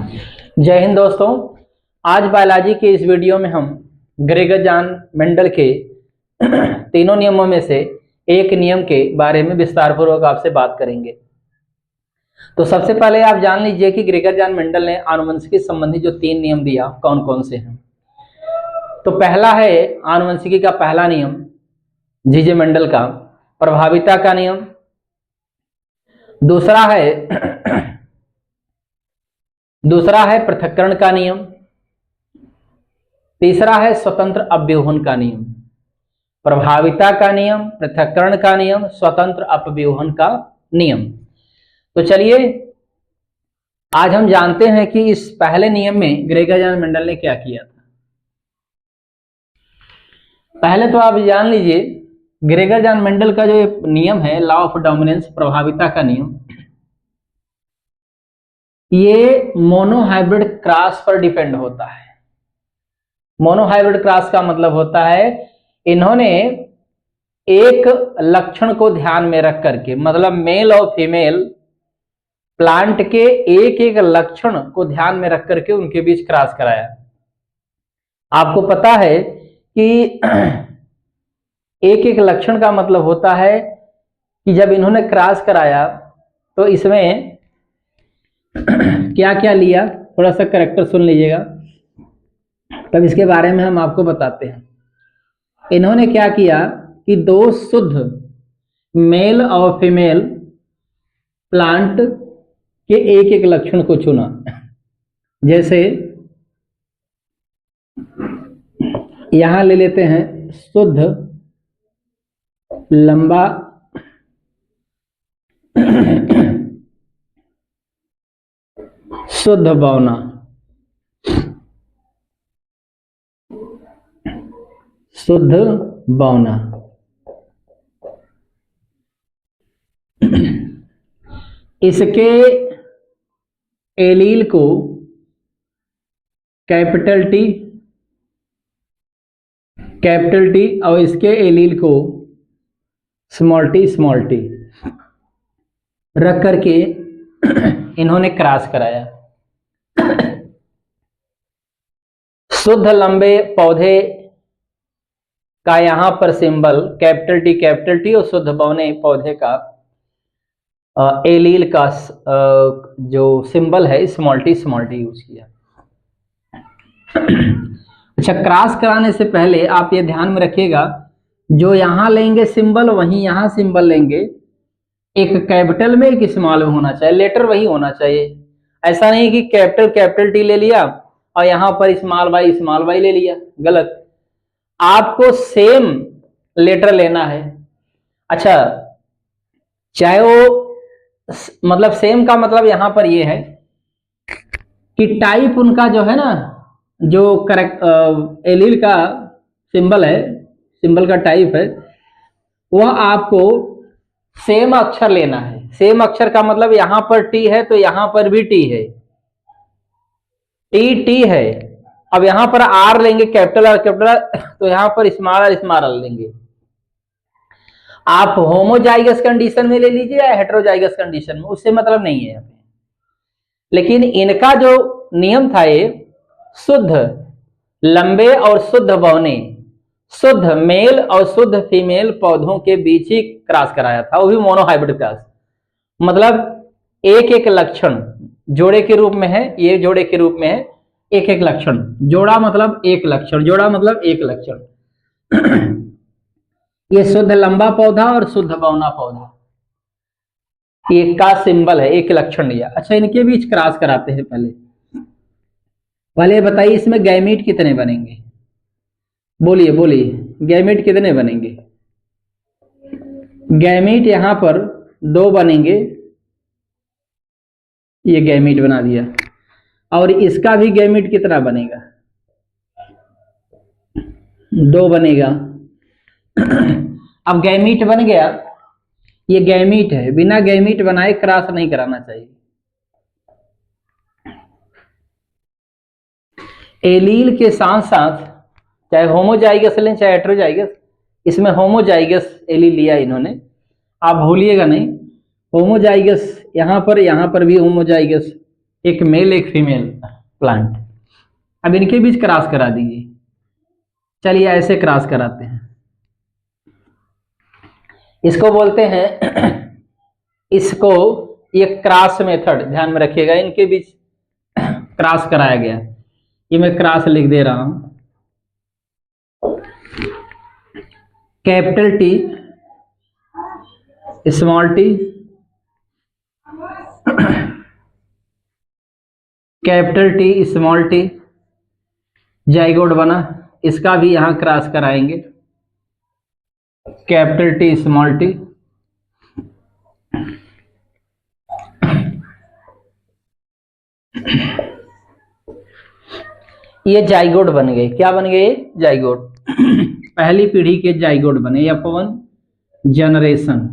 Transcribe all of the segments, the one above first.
जय हिंद दोस्तों। आज बायोलॉजी के इस वीडियो में हम ग्रेगर जॉन मेंडल के तीनों नियमों में से एक नियम के बारे में विस्तार पूर्वक आपसे बात करेंगे। तो सबसे पहले आप जान लीजिए कि ग्रेगर जॉन मेंडल ने आनुवंशिकी संबंधी जो 3 नियम दिया कौन कौन से हैं। तो पहला है आनुवंशिकी का पहला नियम जीजे मेंडल का प्रभाविता का नियम। दूसरा है पृथक्करण का नियम। तीसरा है स्वतंत्र अपव्यूहन का नियम। प्रभाविता का नियम, पृथक्करण का नियम, स्वतंत्र अपव्यूहन का नियम। तो चलिए आज हम जानते हैं कि इस पहले नियम में ग्रेगर जॉन मेंडल ने क्या किया था। पहले तो आप जान लीजिए ग्रेगर जॉन मेंडल का जो नियम है लॉ ऑफ डोमिनेंस, प्रभाविता का नियम, ये मोनोहाइब्रिड क्रॉस पर डिपेंड होता है। मोनोहाइब्रिड क्रॉस का मतलब होता है इन्होंने एक लक्षण को ध्यान में रख करके, मतलब मेल और फीमेल प्लांट के एक एक लक्षण को ध्यान में रख करके उनके बीच क्रॉस कराया। आपको पता है कि एक एक लक्षण का मतलब होता है कि जब इन्होंने क्रॉस कराया तो इसमें क्या क्या लिया, थोड़ा सा करेक्टर सुन लीजिएगा तब इसके बारे में हम आपको बताते हैं। इन्होंने क्या किया कि 2 शुद्ध मेल और फीमेल प्लांट के एक एक लक्षण को चुना। जैसे यहां ले लेते हैं शुद्ध लंबा शुद्ध बौना, शुद्ध बौना। इसके एलील को कैपिटल टी और इसके एलील को स्मॉल टी रख करके इन्होंने क्रॉस कराया। शुद्ध लंबे पौधे का यहां पर सिंबल कैपिटल टी और शुद्ध बौने पौधे का एलील का जो सिंबल है स्मॉल टी यूज किया। अच्छा, क्रॉस कराने से पहले आप ये ध्यान में रखिएगा, जो यहां लेंगे सिंबल वहीं यहां सिंबल लेंगे, एक कैपिटल में एक स्मॉल में होना चाहिए, लेटर वही होना चाहिए। ऐसा नहीं कि कैपिटल टी ले लिया और यहां पर स्मॉल वाई ले लिया, गलत। आपको सेम लेटर लेना है। अच्छा, चाहे वो मतलब सेम का मतलब यहां पर ये है कि टाइप उनका जो है ना, जो करेक्ट एलील का सिंबल है, सिंबल का टाइप है, वह आपको सेम अक्षर लेना है। सेम अक्षर का मतलब यहां पर टी है तो यहां पर भी टी है, टी है। अब यहां पर आर लेंगे कैपिटल आर तो यहां पर स्मॉल आर लेंगे। आप होमोजाइगस कंडीशन में ले लीजिए या हेटेरोजाइगस कंडीशन में, उससे मतलब नहीं है। लेकिन इनका जो नियम था ये शुद्ध लंबे और शुद्ध बौने, शुद्ध मेल और शुद्ध फीमेल पौधों के बीच ही क्रॉस कराया था, वो भी मोनोहाइब्रिड क्रॉस। मतलब एक एक लक्षण जोड़े के रूप में है, ये जोड़े के रूप में है, एक एक लक्षण। जोड़ा मतलब एक लक्षण, जोड़ा मतलब एक लक्षण। ये शुद्ध लंबा पौधा और शुद्ध बौना पौधा एक का सिंबल है, एक लक्षण लिया। अच्छा, इनके बीच क्रॉस कराते हैं। पहले बताइए इसमें गैमीट कितने बनेंगे, बोलिए गैमीट कितने बनेंगे। गैमीट यहां पर 2 बनेंगे, ये गैमीट बना दिया। और इसका भी गैमीट कितना बनेगा, 2 बनेगा। अब गैमीट बन गया, ये गैमीट है, बिना गैमीट बनाए क्रॉस नहीं कराना चाहिए। एलील के साथ साथ चाहे होमोजाइगस लें चाहे हेटेरोजाइगस, इसमें होमोजाइगस एलील लिया इन्होंने, आप भूलिएगा नहीं। होमोजाइगस यहाँ पर भी होमोजाइगस एक मेल एक फीमेल प्लांट। अब इनके बीच क्रॉस करा दीजिए। चलिए ऐसे क्रॉस कराते हैं। इसको बोलते हैं इसको ये क्रॉस मेथड, ध्यान में रखिएगा। इनके बीच क्रॉस कराया गया, ये मैं क्रॉस लिख दे रहा हूं। Capital T, small T, capital T small T, zygote बना। इसका भी यहां क्रॉस कराएंगे, कैपिटल टी स्मॉल टी, ये जाइगोट बन गए। क्या बन गए? जाइगोट। पहली पीढ़ी के जाइगोट बने, F1 जनरेशन।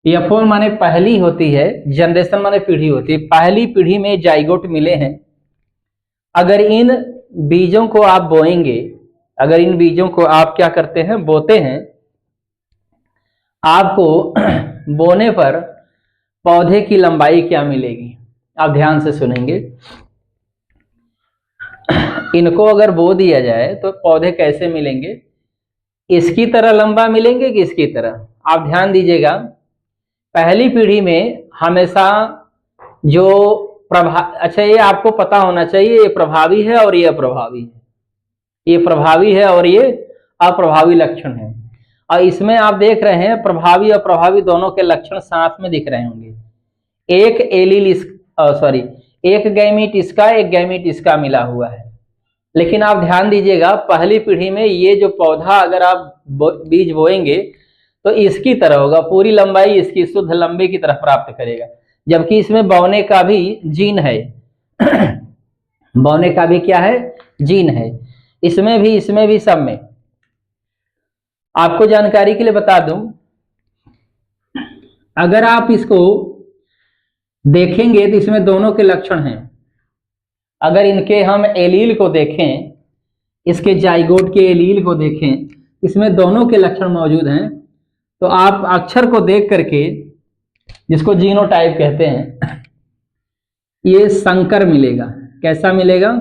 F1 माने पहली होती है, जनरेशन माने पीढ़ी होती है। पहली पीढ़ी में जाइगोट मिले हैं। अगर इन बीजों को आप बोएंगे, अगर इन बीजों को आप क्या करते हैं, बोते हैं, आपको बोने पर पौधे की लंबाई क्या मिलेगी? आप ध्यान से सुनेंगे। इनको अगर बो दिया जाए तो पौधे कैसे मिलेंगे? इसकी तरह लंबा मिलेंगे कि इसकी तरह? आप ध्यान दीजिएगा। पहली पीढ़ी में हमेशा जो अच्छा, ये आपको पता होना चाहिए, ये प्रभावी है और ये अप्रभावी है। ये प्रभावी है और ये अप्रभावी लक्षण है। और इसमें आप देख रहे हैं प्रभावी और अप्रभावी दोनों के लक्षण साथ में दिख रहे होंगे। एक एलील सॉरी, एक गैमीट इसका, एक गैमीट इसका मिला हुआ है। लेकिन आप ध्यान दीजिएगा, पहली पीढ़ी में ये जो पौधा अगर आप बीज बोएंगे तो इसकी तरह होगा, पूरी लंबाई इसकी शुद्ध लंबे की तरह प्राप्त करेगा। जबकि इसमें बोने का भी जीन है। बोने का भी क्या है? जीन है। इसमें भी सब में। आपको जानकारी के लिए बता दूं, अगर आप इसको देखेंगे तो इसमें दोनों के लक्षण हैं। अगर इनके हम एलील को देखें, इसके जाइगोट के एलील को देखें, इसमें दोनों के लक्षण मौजूद हैं। तो आप अक्षर को देख करके, जिसको जीनोटाइप कहते हैं, ये संकर मिलेगा। कैसा मिलेगा?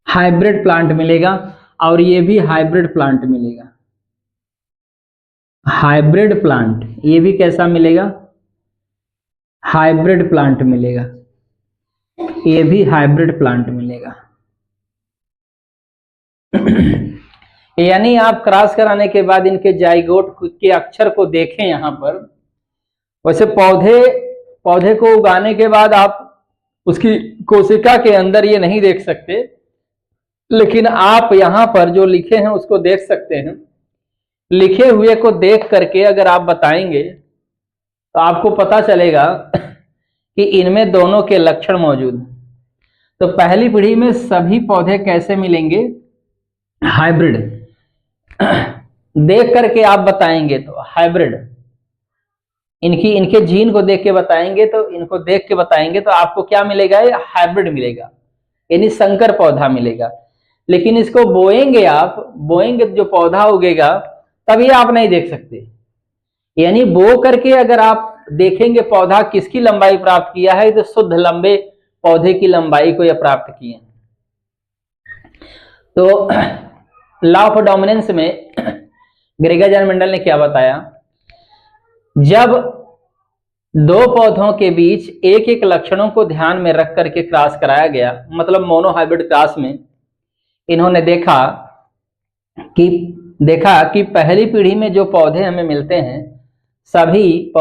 हाइब्रिड प्लांट मिलेगा। और ये भी हाइब्रिड प्लांट मिलेगा। हाइब्रिड प्लांट, ये भी कैसा मिलेगा? हाइब्रिड प्लांट मिलेगा। ये भी हाइब्रिड प्लांट मिलेगा। यानी आप क्रॉस कराने के बाद इनके जाइगोट के अक्षर को देखें यहां पर। वैसे पौधे को उगाने के बाद आप उसकी कोशिका के अंदर ये नहीं देख सकते, लेकिन आप यहां पर जो लिखे हैं उसको देख सकते हैं। लिखे हुए को देख करके अगर आप बताएंगे तो आपको पता चलेगा कि इनमें दोनों के लक्षण मौजूद हैं। तो पहली पीढ़ी में सभी पौधे कैसे मिलेंगे? हाइब्रिड। देख करके आप बताएंगे तो हाइब्रिड। इनके जीन को देख के बताएंगे तो, इनको देख के बताएंगे तो आपको क्या मिलेगा? ये हाइब्रिड मिलेगा, यानी संकर पौधा मिलेगा। लेकिन इसको बोएंगे जो पौधा उगेगा तभी आप नहीं देख सकते। यानी बो करके अगर आप देखेंगे पौधा किसकी लंबाई प्राप्त किया है, तो शुद्ध लंबे पौधे की लंबाई को यह प्राप्त किए हैं। तो लॉ ऑफ डोमिनेंस में ग्रेगर मंडल ने क्या बताया? जब दो पौधों के बीच एक एक लक्षणों को ध्यान में रख करके क्रॉस कराया गया, मतलब मोनोहाइब्रिड क्रॉस में इन्होंने देखा कि पहली पीढ़ी में जो पौधे हमें मिलते हैं, सभी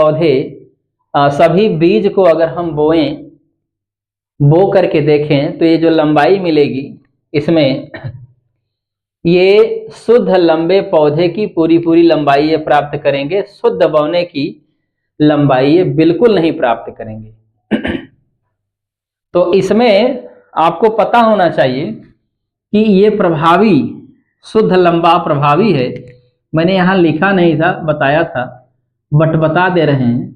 बीज को अगर हम बो करके देखें तो ये जो लंबाई मिलेगी, इसमें ये शुद्ध लंबे पौधे की पूरी लंबाई ये प्राप्त करेंगे। शुद्ध बोने की लंबाई ये बिल्कुल नहीं प्राप्त करेंगे। तो इसमें आपको पता होना चाहिए कि ये प्रभावी, शुद्ध लंबा प्रभावी है। मैंने यहां लिखा नहीं था, बताया था, बट बता दे रहे हैं।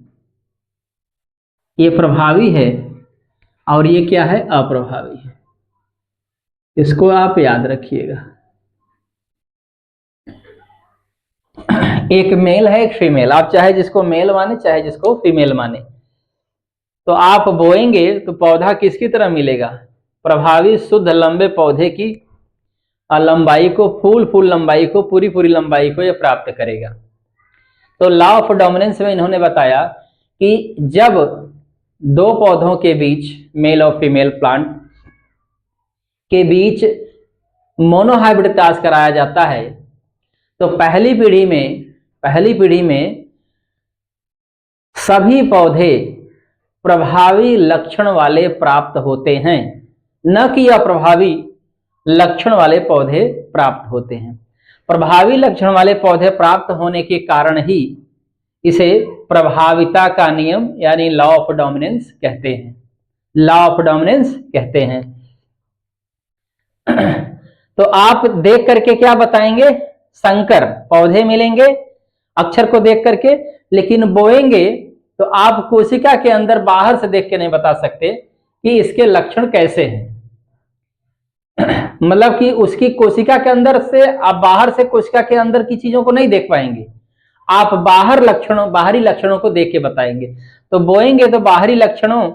ये प्रभावी है और ये क्या है? अप्रभावी है। इसको आप याद रखिएगा। एक मेल है एक फीमेल, आप चाहे जिसको मेल माने चाहे जिसको फीमेल माने। तो आप बोएंगे तो पौधा किसकी तरह मिलेगा? प्रभावी शुद्ध लंबे पौधे की लंबाई को, फूल लंबाई को, पूरी लंबाई को यह प्राप्त करेगा। तो लॉ ऑफ डोमिनेंस में इन्होंने बताया कि जब दो पौधों के बीच, मेल और फीमेल प्लांट के बीच मोनोहाइब्रिडास कराया जाता है तो पहली पीढ़ी में सभी पौधे प्रभावी लक्षण वाले प्राप्त होते हैं, न कि अप्रभावी लक्षण वाले पौधे प्राप्त होते हैं। प्रभावी लक्षण वाले पौधे प्राप्त होने के कारण ही इसे प्रभाविता का नियम यानी लॉ ऑफ डोमिनेंस कहते हैं। लॉ ऑफ डोमिनेंस कहते हैं। तो आप देख करके क्या बताएंगे? संकर पौधे मिलेंगे अक्षर को देख करके, लेकिन बोएंगे तो आप कोशिका के अंदर बाहर से देख के नहीं बता सकते कि इसके लक्षण कैसे हैं। मतलब कि उसकी कोशिका के अंदर से आप बाहर से कोशिका के अंदर की चीजों को नहीं देख पाएंगे, आप बाहरी लक्षणों को देख के बताएंगे। तो बोएंगे तो बाहरी लक्षणों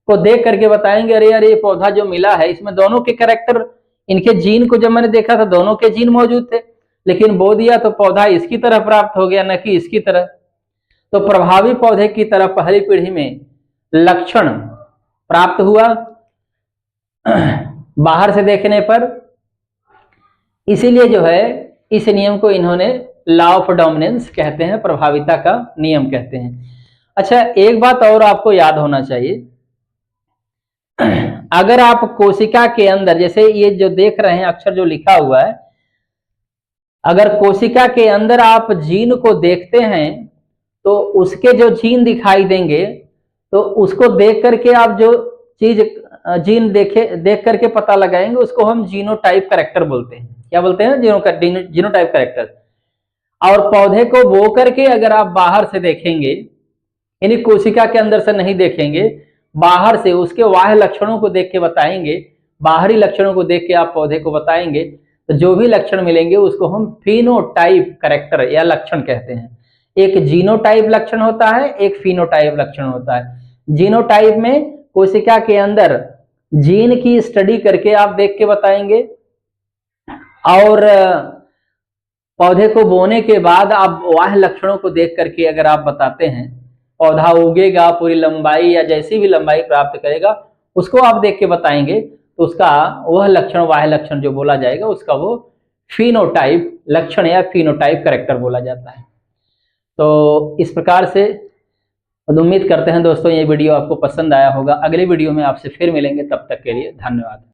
को देख करके बताएंगे, अरे अरे ये पौधा जो मिला है इसमें दोनों के कैरेक्टर, इनके जीन को जब मैंने देखा था दोनों के जीन मौजूद थे, लेकिन बो दिया तो पौधा इसकी तरह प्राप्त हो गया न कि इसकी तरह। तो प्रभावी पौधे की तरह पहली पीढ़ी में लक्षण प्राप्त हुआ बाहर से देखने पर। इसीलिए जो है इस नियम को इन्होंने लॉ ऑफ डोमिनेंस कहते हैं, प्रभाविता का नियम कहते हैं। अच्छा, एक बात और आपको याद होना चाहिए, अगर आप कोशिका के अंदर, जैसे ये जो देख रहे हैं अक्षर जो लिखा हुआ है, अगर कोशिका के अंदर आप जीन को देखते हैं तो उसके जो जीन दिखाई देंगे तो उसको देख करके आप जो चीज जीन देख करके पता लगाएंगे उसको हम जीनोटाइप कैरेक्टर बोलते हैं। क्या बोलते हैं? Genotype character. और पौधे को बो करके अगर आप बाहर से देखेंगे, यानी कोशिका के अंदर से नहीं देखेंगे, बाहर से उसके बाह्य लक्षणों को देख के बताएंगे, बाहरी लक्षणों को देख के आप पौधे को बताएंगे, तो जो भी लक्षण मिलेंगे उसको हम फिनोटाइप कैरेक्टर या लक्षण कहते हैं। एक जीनोटाइप लक्षण होता है, एक फिनोटाइप लक्षण होता है। जीनोटाइप में कोशिका के अंदर जीन की स्टडी करके आप देख के बताएंगे, और पौधे को बोने के बाद आप बाह्य लक्षणों को देख करके अगर आप बताते हैं, पौधा उगेगा, पूरी लंबाई या जैसी भी लंबाई प्राप्त करेगा उसको आप देख के बताएंगे, तो उसका वह लक्षण, बाह्य लक्षण जो बोला जाएगा उसका वो फिनोटाइप लक्षण या फिनोटाइप कैरेक्टर बोला जाता है। तो इस प्रकार से उम्मीद करते हैं दोस्तों ये वीडियो आपको पसंद आया होगा। अगले वीडियो में आपसे फिर मिलेंगे, तब तक के लिए धन्यवाद।